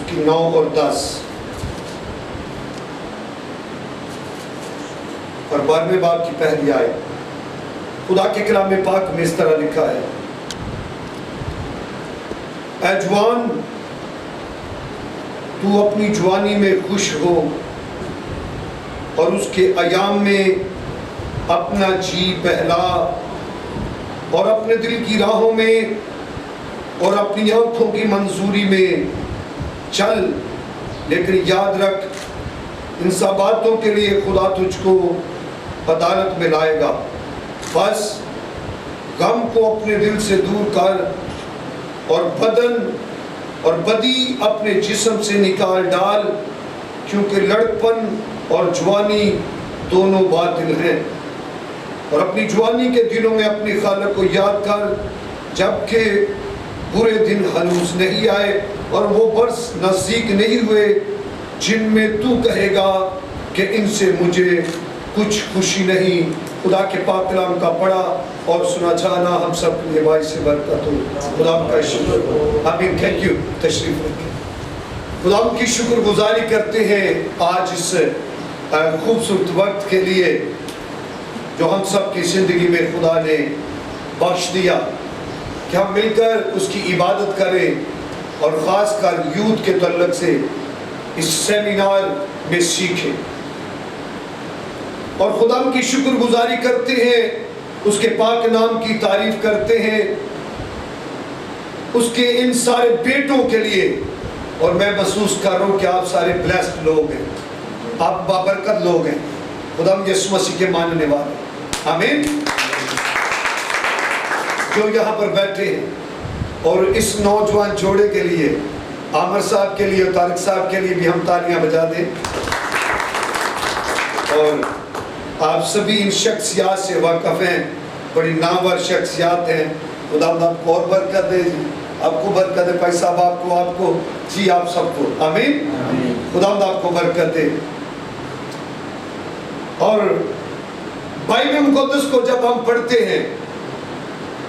کی 9 اور 10 اور 12ویں باب کی پہلی آیت۔ خدا کے کلام پاک میں اس طرح لکھا ہے، اے جوان تو اپنی جوانی میں خوش ہو اور اس کے ایام میں اپنا جی بہلا، اور اپنے دل کی راہوں میں اور اپنی آنکھوں کی منظوری میں چل، لیکن یاد رکھ ان سب باتوں کے لیے خدا تجھ کو عدالت میں لائے گا۔ بس غم کو اپنے دل سے دور کر اور بدن اور بدی اپنے جسم سے نکال ڈال، کیونکہ لڑکپن اور جوانی دونوں باطل ہیں۔ اور اپنی جوانی کے دنوں میں اپنی خالق کو یاد کر، جبکہ برے دن ہنوز نہیں آئے اور وہ برس نزدیک نہیں ہوئے جن میں تو کہے گا کہ ان سے مجھے کچھ خوشی نہیں۔ خدا کے پاک کلام کا پڑھا اور سنا جانا ہم سب کے لیے باعث برکت ہو۔ خدا کا شکر ہو، آمین۔ تھینک یو، تشریف رکھیں۔ خدا کی شکر گزاری کرتے ہیں آج اس خوبصورت وقت کے لیے جو ہم سب کی زندگی میں خدا نے بخش دیا کہ ہم مل کر اس کی عبادت کریں، اور خاص کر یوتھ کے تعلق سے اس سیمینار میں سیکھیں، اور خدا کی شکر گزاری کرتے ہیں، اس کے پاک نام کی تعریف کرتے ہیں، اس کے ان سارے بیٹوں کے لیے۔ اور میں محسوس کر رہا ہوں کہ آپ سارے بلیسڈ لوگ ہیں، آپ بابرکت لوگ ہیں، خدا یسوع مسیح کے ماننے والے، آمین، جو یہاں پر بیٹھے ہیں۔ اور اس نوجوان جوڑے کے لیے، عامر صاحب کے لیے اور طارق صاحب کے لیے بھی ہم تالیاں بجا دیں۔ اور آپ سبھی ان شخصیات سے واقف ہیں، بڑی نامور شخصیات ہیں۔ خدا آپ کو اور برکت دے، آپ کو برکت دے، بھائی صاحب آپ کو جی آپ سب کو، آمین۔ خدا آپ کو برکت دے۔ اور بائبل مقدس کو جب ہم پڑھتے ہیں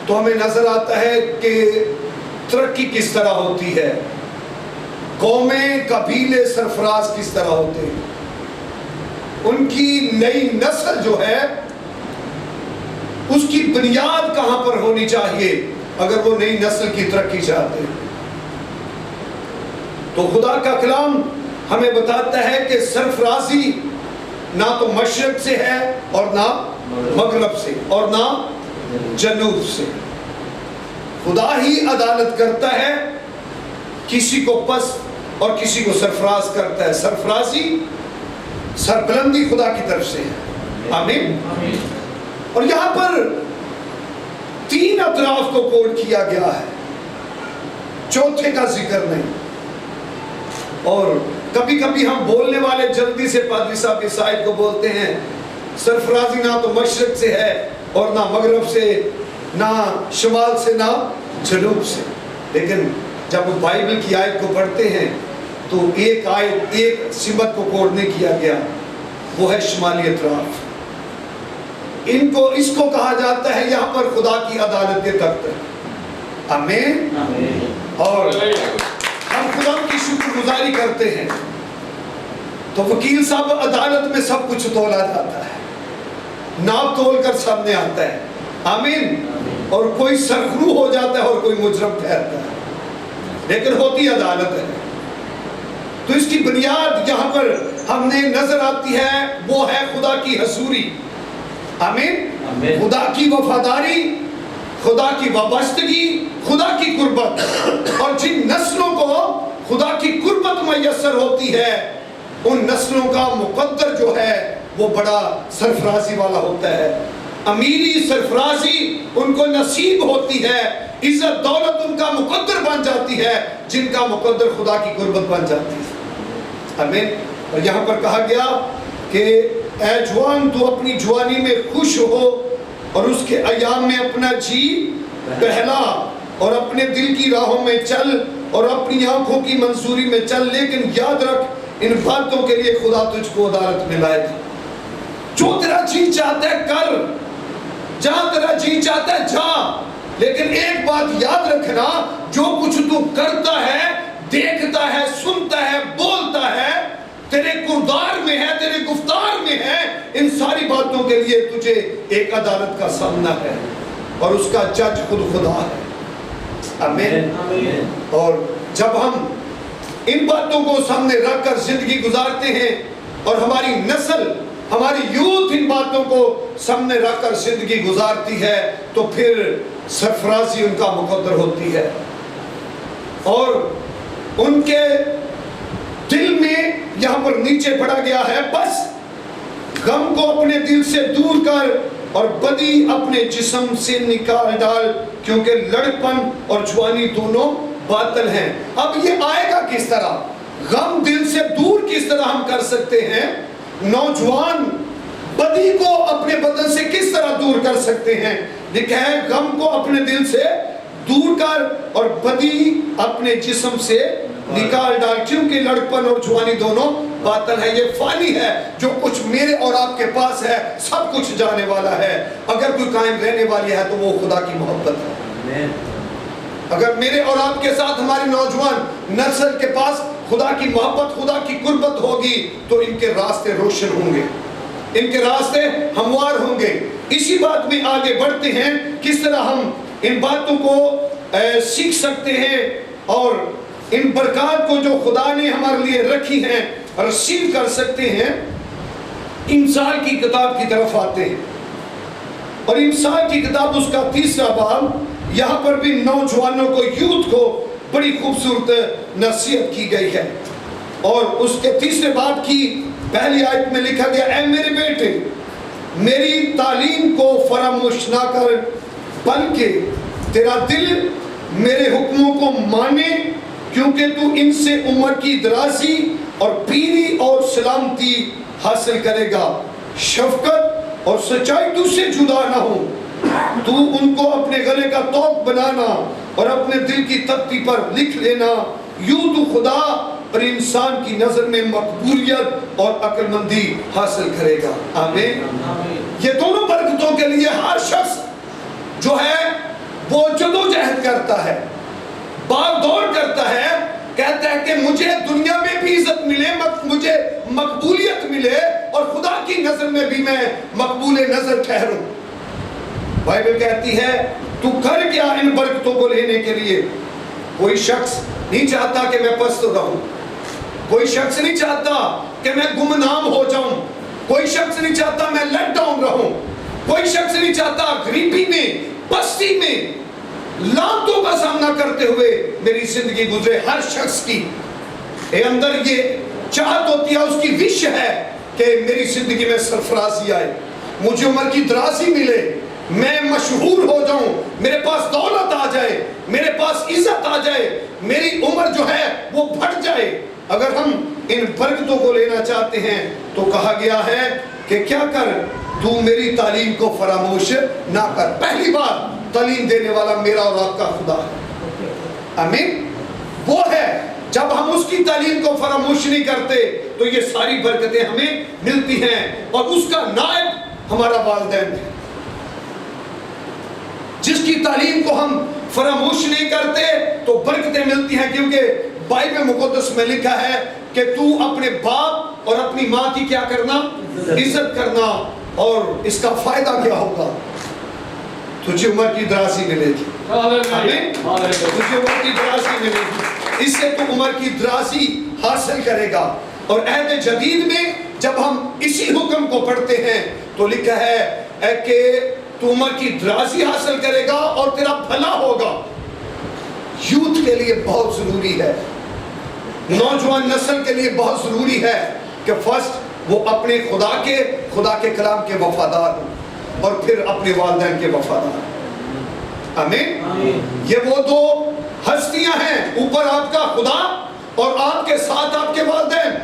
تو ہمیں نظر آتا ہے کہ ترقی کس طرح ہوتی ہے، قومیں، قبیلے، سرفراز کس طرح ہوتے ہیں، ان کی نئی نسل جو ہے اس کی بنیاد کہاں پر ہونی چاہیے اگر وہ نئی نسل کی ترقی چاہتے ہیں۔ تو خدا کا کلام ہمیں بتاتا ہے کہ سرفرازی نہ تو مشرق سے ہے اور نہ مغرب سے اور نہ جنوب سے۔ خدا ہی عدالت کرتا ہے، کسی کو پست اور کسی کو سرفراز کرتا ہے۔ سرفرازی، سربلندی خدا کی طرف سے ہے، آمین۔ اور یہاں پر 3 اطراف کو کوڈ کیا گیا ہے، چوتھے کا ذکر نہیں۔ اور کبھی کبھی ہم بولنے والے جلدی سے پادری صاحب عیسائی کو بولتے ہیں سرفرازی نہ تو مشرق سے ہے اور نہ مغرب سے، نہ شمال سے، نہ جنوب سے۔ لیکن جب وہ بائبل کی آیت کو پڑھتے ہیں تو ایک آیت، ایک سمت کو کوڈ نہیں کیا گیا، وہ ہے شمالی اطراف۔ اس کو کہا جاتا ہے یہاں پر خدا کی عدالت کے تخت، آمین۔ اور ہم خدا کی شکر گزاری کرتے ہیں تو وکیل صاحب عدالت میں سب کچھ تولا جاتا ہے، ناپ تول کر سامنے آتا ہے، آمین۔ اور کوئی سرخرو ہو جاتا ہے اور کوئی مجرم ٹھہرتا ہے، لیکن ہوتی عدالت ہے۔ تو اس کی بنیاد یہاں پر ہم نے نظر آتی ہے، وہ ہے خدا کی حضوری، آمین۔ خدا کی وفاداری، خدا کی وابستگی، خدا کی قربت۔ اور جن نسلوں کو خدا کی قربت میسر ہوتی ہے ان نسلوں کا مقدر جو ہے وہ بڑا سرفرازی والا ہوتا ہے، امیری، سرفرازی ان کو نصیب ہوتی ہے، عزت دولت ان کا مقدر بن جاتی ہے جن کا مقدر خدا کی قربت بن جاتی ہے، آمین۔ اور یہاں پر کہا گیا کہ اے جوان تو اپنی جوانی میں خوش ہو اور اس کے ایام میں اپنا جی بہلا، اور اپنے دل کی راہوں میں چل اور اپنی آنکھوں کی منظوری میں چل، لیکن یاد رکھ ان باتوں کے لیے خدا تجھ کو عدالت میں لائے گا۔ جو تیرا جی چاہتا ہے کر، جہاں تیرا جی چاہتا ہے جا، لیکن ایک بات یاد رکھنا، جو کچھ تو کرتا ہے، دیکھتا ہے، سنتا کردار میں ہے، تیرے گفتار میں ہے، ان ساری باتوں کے لیے تجھے ایک عدالت کا سامنا ہے اور اس کا جج خود خدا ہے۔ آمین۔ اور جب ہم ان باتوں کو سامنے رکھ کر زندگی گزارتے ہیں اور ہماری نسل، ہماری یوتھ ان باتوں کو سامنے رکھ کر زندگی گزارتی ہے تو پھر سرفرازی ان کا مقدر ہوتی ہے، اور ان کے دل میں یہاں پر نیچے پڑا گیا ہے، بس غم کو اپنے دل سے دور کر اور بدی اپنے جسم سے نکال ڈال، کیونکہ لڑکپن اور جوانی دونوں باطل ہیں۔ اب یہ آئے گا کس طرح؟ غم دل سے دور کس طرح ہم کر سکتے ہیں؟ نوجوان بدی کو اپنے بدن سے کس طرح دور کر سکتے ہیں؟ لکھا ہے غم کو اپنے دل سے دور کر اور بدی اپنے جسم سے نکال ڈال، کیونکہ لڑکپن اور جوانی دونوں باطل ہے۔ یہ فانی ہے، جو کچھ میرے اور آپ کے پاس ہے سب کچھ جانے والا ہے۔ اگر کوئی قائم رہنے والی ہے تو وہ خدا کی محبت ہے۔ اگر میرے اور آپ کے ساتھ ہماری نوجوان نسل کے پاس خدا کی محبت، خدا کی قربت ہوگی تو ان کے راستے روشن ہوں گے، ان کے راستے ہموار ہوں گے۔ اسی بات میں آگے بڑھتے ہیں، کس طرح ہم ان باتوں کو سیکھ سکتے ہیں اور ان برکات کو جو خدا نے ہمارے لیے رکھی ہیں رسید کر سکتے ہیں۔ امثال کی کتاب کی طرف آتے ہیں، اور امثال کی کتاب اس کا 3 باب، یہاں پر بھی نوجوانوں کو، یوتھ کو بڑی خوبصورت نصیحت کی گئی ہے، اور اس کے 3 باب کی پہلی آیت میں لکھا گیا، اے میرے بیٹے میری تعلیم کو فراموش نہ کر، بلکہ تیرا دل میرے حکموں کو مانے، کیونکہ تو ان سے عمر کی درازی اور پیری اور سلامتی حاصل کرے گا۔ شفقت اور سچائی تو سے جدا نہ ہو، تو ان کو اپنے گلے کا توق بنانا اور اپنے دل کی تختی پر لکھ لینا، یوں تو خدا اور انسان کی نظر میں مقبولیت اور عقل مندی حاصل کرے گا۔ آمین۔ یہ دونوں برکتوں کے لیے ہر شخص جو ہے وہ جدوجہد کرتا ہے، باغ دوڑ کرتا ہے، کہتا ہے کہ مجھے دنیا میں بھی عزت ملے، مجھے مقبولیت ملے، اور خدا کی نظر میں بھی میں مقبول نظر ٹھہروں۔ بائبل کہتی ہے تو کر کیا ان برکتوں کو لینے کے لیے؟ کوئی شخص نہیں چاہتا کہ میں پست رہوں، کوئی شخص نہیں چاہتا کہ میں گمنام ہو جاؤں، کوئی شخص نہیں چاہتا میں لیٹ ڈاؤن رہوں، کوئی شخص نہیں چاہتا غریبی میں، پستی میں، لعنتوں کا سامنا کرتے ہوئے میری زندگی گزرے۔ ہر شخص کی اندر یہ چاہت ہوتی ہے، اس کی وش ہے کہ میری زندگی میں سرفرازی آئے، مجھے عمر کی درازی ملے، میں مشہور ہو جاؤں، میرے پاس دولت آ جائے، میرے پاس عزت آ جائے، میری عمر جو ہے وہ بڑھ جائے۔ اگر ہم ان برکتوں کو لینا چاہتے ہیں تو کہا گیا ہے کہ کیا کر، تو میری تعلیم کو فراموش نہ کر۔ پہلی بار تعلیم دینے والا میرا اور آپ کا خدا ہے۔ آمین۔ وہ ہے، جب ہم اس کی تعلیم کو فراموش نہیں کرتے تو یہ ساری برکتیں ہمیں ملتی ہیں، اور اس کا نائب ہمارا والدین ہے۔ جس کی تعلیم کو ہم فراموش نہیں کرتے تو برکتیں ملتی ہیں، کیونکہ بائبل مقدس میں لکھا ہے کہ تو اپنے باپ اور اپنی ماں کی کیا کرنا؟ عزت کرنا، اور اس کا فائدہ کیا ہوگا؟ تجھے عمر کی درازی ملے گی۔ آمین۔ تجھے عمر کی درازی ملے گی، اس سے تو عمر کی درازی حاصل کرے گا۔ اور عہد جدید میں جب ہم اسی حکم کو پڑھتے ہیں تو لکھا ہے کہ تو عمر کی درازی حاصل کرے گا اور تیرا بھلا ہوگا۔ یوتھ کے لیے بہت ضروری ہے، نوجوان نسل کے لیے بہت ضروری ہے کہ فرسٹ وہ اپنے خدا کے کلام کے وفادار ہوں، اور پھر اپنے والدین کے وفادار ہوں۔ آمین۔ یہ وہ دو ہستیاں ہیں، اوپر آپ کا خدا اور آپ کے ساتھ آپ کے والدین۔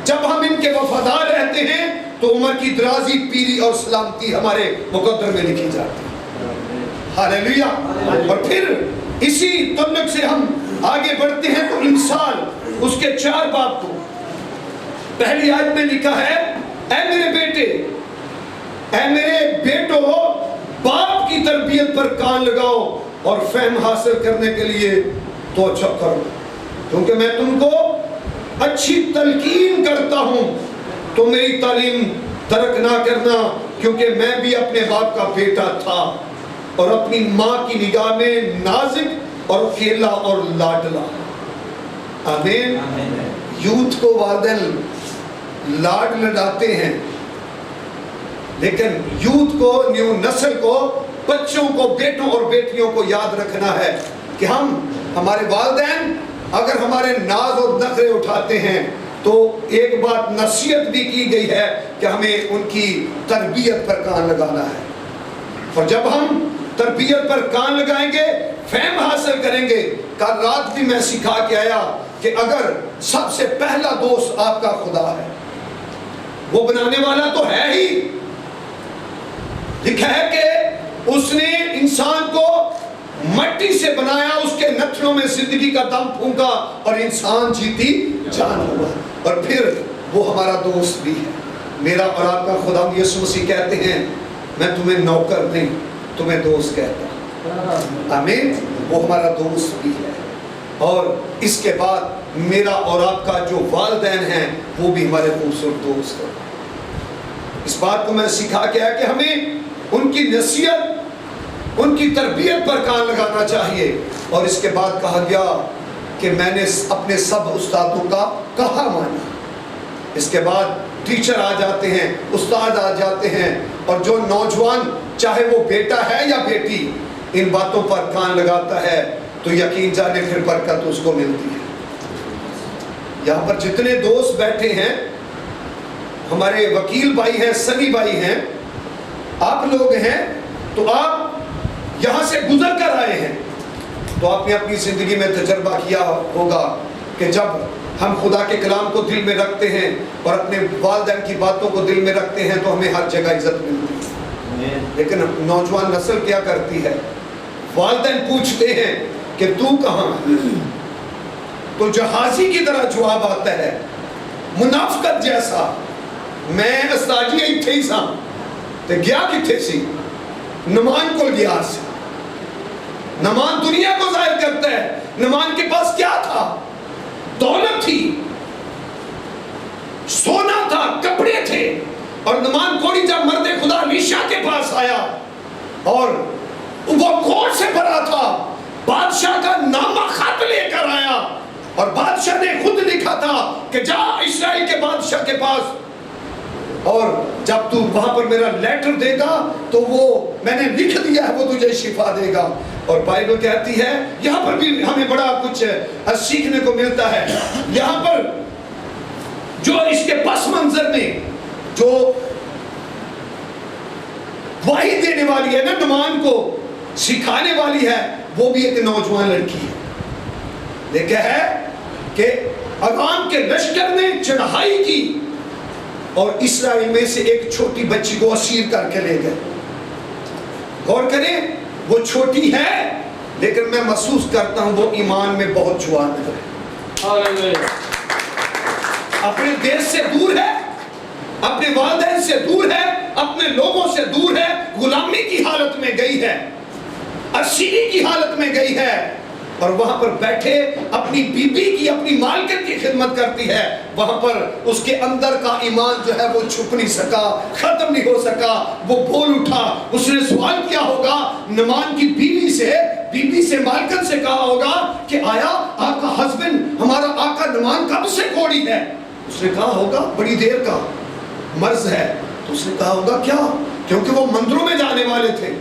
جب ہم ان کے وفادار رہتے ہیں تو عمر کی درازی، پیری اور سلامتی ہمارے مقدر میں لکھی جاتی ہے۔ ہاللیلویہ۔ اور پھر اسی تعلق سے ہم آگے بڑھتے ہیں تو امثال اس کے 4 باب کو پہلی آیت میں لکھا ہے، اے میرے بیٹے، اے میرے بیٹو، باپ کی تربیت پر کان لگاؤ اور فہم حاصل کرنے کے لیے توجہ کرو، کیونکہ میں تم کو اچھی تلقین کرتا ہوں تو میری تعلیم ترک نہ کرنا، کیونکہ میں بھی اپنے باپ کا بیٹا تھا اور اپنی ماں کی نگاہ میں نازک اور اکیلا اور لاڈلا۔ آمین۔ یوتھ کو والدین لاڈ لڈاتے ہیں، لیکن یوتھ کو، نیو نسل کو، بچوں کو، بیٹوں اور بیٹیوں کو یاد رکھنا ہے کہ ہمارے والدین اگر ہمارے ناز اور نخرے اٹھاتے ہیں تو ایک بات نصیحت بھی کی گئی ہے کہ ہمیں ان کی تربیت پر کان لگانا ہے، اور جب ہم تربیت پر کان لگائیں گے، فہم حاصل کریں گے۔ کل رات بھی میں سکھا کے آیا کہ اگر سب سے پہلا دوست آپ کا خدا ہے، وہ بنانے والا تو ہے ہی، لکھا ہے کہ اس نے انسان کو مٹی سے بنایا، اس کے نتھنوں میں زندگی کا دم پھونکا اور انسان جیتی جان ہوا، اور پھر وہ ہمارا دوست بھی ہے۔ میرا اور آپ کا خدا یسوع مسیح کہتے ہیں میں تمہیں نوکر نہیں، تمہیں دوست کہتا ہوں۔ آمین۔ وہ ہمارا دوست بھی ہے، اور اس کے بعد میرا اور آپ کا جو والدین ہیں وہ بھی ہمارے خوبصورت دوست ہیں۔ اس بات کو میں سکھا کے آیا کہ ہمیں ان کی نصیحت، ان کی تربیت پر کان لگانا چاہیے، اور اس کے بعد کہا گیا کہ میں نے اپنے سب استادوں کا کہا مانا۔ اس کے بعد ٹیچر آ جاتے ہیں، استاد آ جاتے ہیں، اور جو نوجوان چاہے وہ بیٹا ہے یا بیٹی ان باتوں پر کان لگاتا ہے تو یقین جانے پھر برکت اس کو ملتی ہے۔ یہاں پر جتنے دوست بیٹھے ہیں، ہمارے وکیل بھائی ہیں، سنی بھائی ہیں، آپ لوگ ہیں، تو آپ یہاں سے گزر کر آئے ہیں، تو آپ نے اپنی زندگی میں تجربہ کیا ہوگا کہ جب ہم خدا کے کلام کو دل میں رکھتے ہیں اور اپنے والدین کی باتوں کو دل میں رکھتے ہیں تو ہمیں ہر جگہ عزت ملتی ہے۔ لیکن نوجوان نسل کیا کرتی ہے؟ والدین پوچھتے ہیں کہ تو کہاں ہے، تو جہازی کی طرح جواب آتا ہے، منافقت جیسا، میں استاجی ایتھے ہی سا تے گیا کتھے سی، نمان کو گیا سی۔ نمان دنیا کو ظاہر کرتا ہے، نمان کے پاس کیا تھا؟ دولت تھی، سونا تھا، کپڑے تھے، اور نمان کوڑی جب مرد خدا الیشا کے پاس آیا اور وہ کوڑ سے بھرا تھا، بادشاہ کا نامہ خط لے کر آیا، اور بادشاہ نے خود لکھا تھا کہ جا اسرائیل کے بادشاہ کے پاس، اور جب تو وہاں پر میرا لیٹر دے گا تو وہ میں نے لکھ دیا ہے وہ تجھے شفا دے گا۔ اور بائبل کہتی ہے، یہاں پر بھی ہمیں بڑا کچھ سیکھنے کو ملتا ہے۔ یہاں پر جو اس کے پس منظر میں جو وحی دینے والی ہے نا، نمان کو سکھانے والی ہے، وہ بھی ایک نوجوان لڑکی ہے۔ دیکھا ہے کہ ارام کے لشکر نے چڑھائی کی اور اسرائیل میں سے ایک چھوٹی بچی کو اسیر کر کے لے گئے۔ غور کریں، وہ چھوٹی ہے لیکن میں محسوس کرتا ہوں وہ ایمان میں بہت جوان ہے، اپنے دیش سے دور ہے، اپنے والدین سے دور ہے، اپنے لوگوں سے دور ہے، غلامی کی حالت میں گئی ہے، اسیری کی حالت میں گئی ہے، اور وہاں پر بیٹھے اپنی بی بی کی، اپنی مالکن کی خدمت کرتی ہے۔ وہاں پر اس کے اندر کا ایمان جو ہے وہ چھپ نہیں سکا، ختم نہیں ہو سکا، وہ بول اٹھا۔ اس نے سوال کیا ہوگا نمان کی بیوی سے، بی بی سے، مالکن سے کہا ہوگا کہ آیا آپ کا ہسبینڈ، ہمارا آقا نمان کب سے کوڑی ہے؟ اس نے کہا ہوگا بڑی دیر کا مرض ہے۔ تو اس نے کہا ہوگا کیا؟ کیونکہ وہ مندروں میں جانے والے تھے،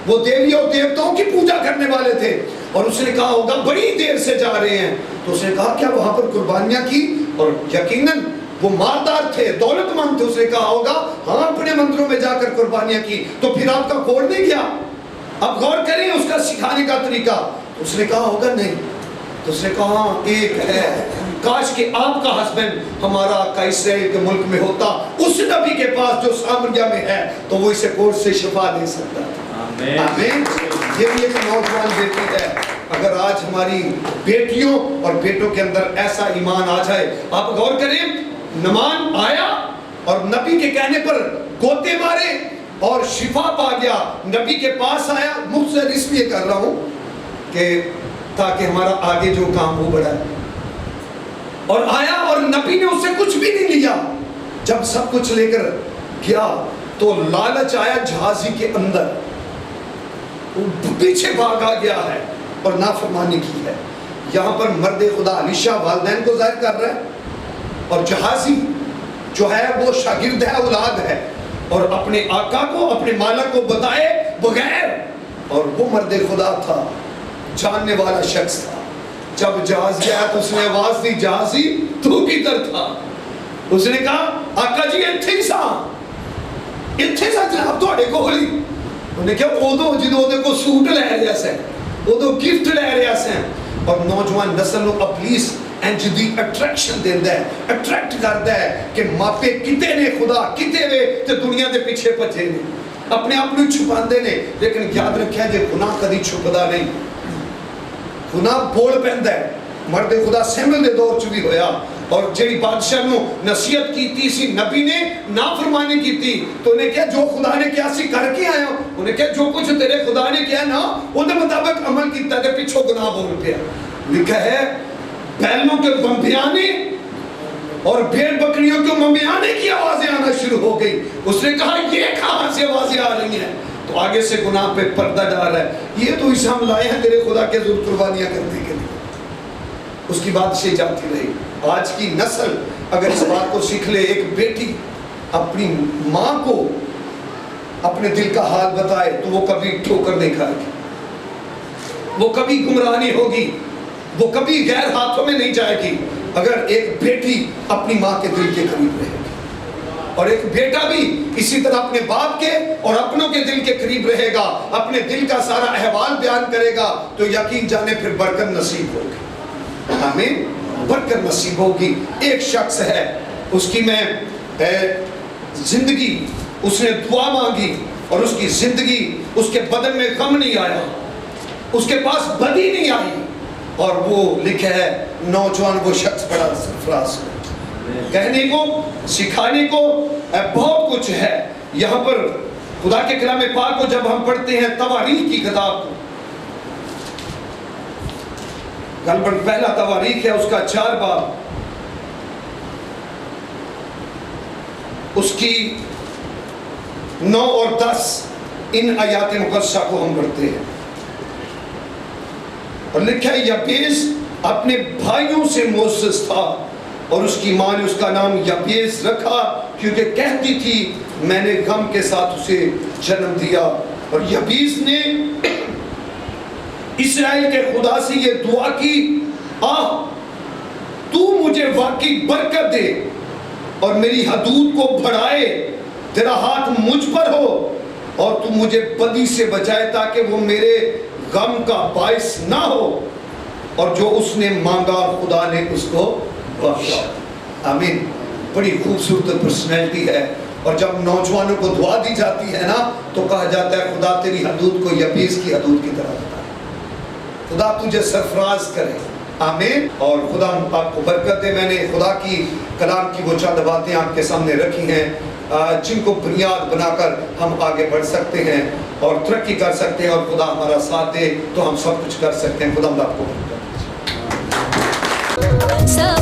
وہ دیوی اور دیوتاؤں کی پوجا کرنے والے تھے، اور اس نے کہا ہوگا بڑی دیر سے جا رہے ہیں۔ تو اس نے کہا کیا وہاں پر قربانیاں کی؟ اور یقیناً وہ مالدار تھے، دولت مند تھے۔ اس نے کہا ہوگا ہاں اپنے مندروں میں جا کر قربانیاں کی۔ تو پھر آپ کا کوڑ نہیں گیا؟ اب غور کریں اس کا سکھانے کا طریقہ۔ اس نے کہا ہوگا نہیں۔ تو اس نے کہا ہاں ایک ہے، کاش کہ آپ کا ہسبینڈ ہمارا آقا اسرائیل کے ملک میں ہوتا، اس نبی کے پاس جو سامریہ میں ہے، تو وہ اسے کوڑ سے شفا دے سکتا تھا۔ آمین۔ یہ بھی ایک نوجوان بیٹی ہے۔ اگر آج ہماری بیٹیوں اور بیٹوں کے اندر ایسا ایمان آ جائے، آپ غور کریں، نمان آیا اور نبی کے کہنے پر گوتے مارے اور شفا پا گیا، نبی کے پاس آیا۔ مختصر اس لیے کر رہا ہوں کہ تاکہ ہمارا آگے جو کام وہ بڑھا ہے، اور آیا اور نبی نے اس سے کچھ بھی نہیں لیا. جب سب کچھ لے کر گیا تو لالچ آیا جہازی کے اندر, پیچھے بھاگا گیا ہے اور نافرمانی کی ہے. یہاں پر مرد خدا الیشا والدین کو ظاہر کر رہا ہے, اور جہازی جو ہے وہ شاگرد ہے, اولاد ہے, اور اپنے آقا کو, اپنے مالک کو بتائے بغیر. اور وہ مرد خدا تھا, جاننے والا شخص تھا. جب جہازی آیا تو اس نے آواز دی, جہازی تو کدھر تھا؟ اس نے کہا آقا جی اتھے سا جناب تھوڑے کول ہی. انہیں کہا ادو جدو کو سوٹ لے رہا سے, ادو گفٹ لے رہا سے. اور نوجوان نسل نو ابلیس انج دی اٹریکشن دیندا ہے, اٹریکٹ کردا ہے کہ ماپے کتے نے خدا کتے وے تے دنیا دے پیچھے بھجے نے, اپنے آپ نو چھپاندے نے. لیکن یاد رکھیا جے گناہ کدی چھپدا نہیں, گناہ بول پیندا ہے. مرد خدا سیمل دے دور چ بھی ہویا, اور جیڑی بادشاہ نو نصیحت کیتی سی نبی نے نافرمانی کیتی تو انہیں کہا جو خدا نے کیا سی کر کے آیا. انہیں کہا جو کچھ تیرے خدا نے کیا نا انہیں مطابق عمل کیتا ہے, پیچھو گناہ بول پیا. لکھا ہے بیلوں کے بمبیانے اور بھیڑ بکریوں کے ممبیانے کی آوازیں آنا شروع ہو گئی. اس نے کہا یہ کہاں سے آوازیں آ رہی ہیں؟ تو آگے سے گناہ پہ پردہ ڈال رہا ہے, یہ تو عیسیٰ ہم لائے ہیں تیرے خدا کے ذل قربانیاں کرنے کے لیے. اس کی بات سے جاتی رہی. آج کی نسل اگر اس بات کو سیکھ لے, ایک بیٹی اپنی ماں کو اپنے دل کا حال بتائے تو وہ کبھی ٹھوکر نہیں کھائے گی, وہ کبھی گمراہ نہیں ہوگی, وہ کبھی غیر ہاتھوں میں نہیں جائے گی. اگر ایک بیٹی اپنی ماں کے دل کے قریب رہے گی, اور ایک بیٹا بھی اسی طرح اپنے باپ کے اور اپنوں کے دل کے قریب رہے گا, اپنے دل کا سارا احوال بیان کرے گا, تو یقین جانے پھر برکت نصیب ہوگی. آمین, برکت نصیب ہوگی. ایک شخص ہے, اس کی میں زندگی, اس نے دعا مانگی اور اس کی زندگی, اس کے بدن میں غم نہیں آیا, اس کے پاس بدی نہیں آئی, اور وہ لکھا ہے نوجوان وہ شخص بڑا سرفراز ہے. کہنے کو سکھانے کو بہت کچھ ہے. یہاں پر خدا کے کلام پاک کو جب ہم پڑھتے ہیں تواریخ کی کتاب کو, غالباً پہلا تواریخ ہے, اس کا 4 باب, اس کی 9 اور 10 ان آیات مقدسہ کو ہم پڑھتے ہیں. اور لکھا ہے یبیس اپنے بھائیوں سے معزز تھا, اور اس کی ماں نے اس کا نام یبیس رکھا کیونکہ کہتی تھی میں نے غم کے ساتھ اسے جنم دیا. اور یبیس نے اسرائیل کے خدا سے یہ دعا کی, تو مجھے واقعی برکت دے اور میری حدود کو بڑھائے, تیرا ہاتھ مجھ پر ہو اور تو مجھے بدی سے بچائے تاکہ وہ میرے غم کا باعث نہ ہو. اور جو اس نے مانگا خدا نے اس کو بخشا. آمین. بڑی خوبصورت پرسنالٹی ہے. اور جب نوجوانوں کو دعا دی جاتی ہے نا تو کہا جاتا ہے خدا تیری حدود کو یبیس کی حدود کی طرح بتا, خدا تجھے سرفراز کرے. آمین. اور خدا آپ کو برکت دے. میں نے خدا کی کلام کی وہ چند باتیں آپ کے سامنے رکھی ہیں جن کو بنیاد بنا کر ہم آگے بڑھ سکتے ہیں اور ترقی کر سکتے ہیں, اور خدا ہمارا ساتھ دے تو ہم سب کچھ کر سکتے ہیں. خدا آپ کو برکت دے.